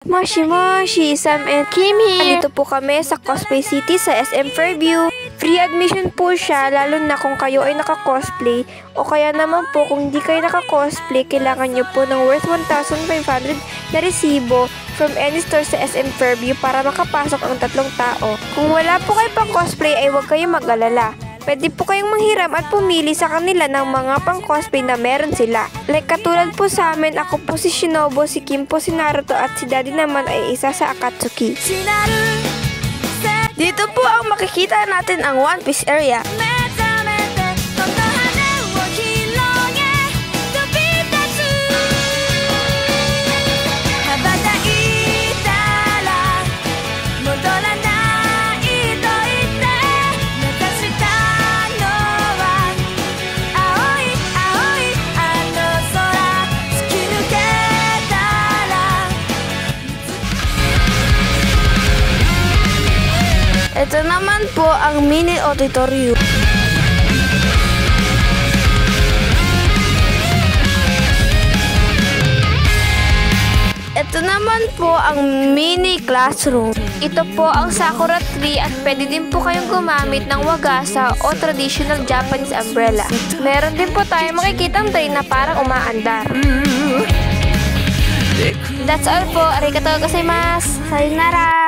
Moshi Moshi, Sam and Kim here. Dito po kami sa Cosplay City sa SM Fairview. Free admission po siya, lalo na kung kayo ay naka-cosplay. O kaya naman po kung hindi kayo naka-cosplay, kailangan nyo po ng worth 1,500 na resibo from any store sa SM Fairview para makapasok ang 3 tao. Kung wala po kayo pang cosplay ay huwag kayong mag-alala. Pwede po kayong manghiram at pumili sa kanila ng mga pang-cosplay na meron sila. Like katulad po sa amin, ako po si Shinobu, si Kim po si Naruto at si Daddy naman ay isa sa Akatsuki. Dito po ang makikita natin ang One Piece area. Ito naman po ang mini auditorium. Ito naman po ang mini classroom. Ito po ang Sakura tree at pwede din po kayong gumamit ng wagasa o traditional Japanese umbrella. Meron din po tayo makikitang train na parang umaandar. That's all po. Arigatou gozaimasu. Sayonara.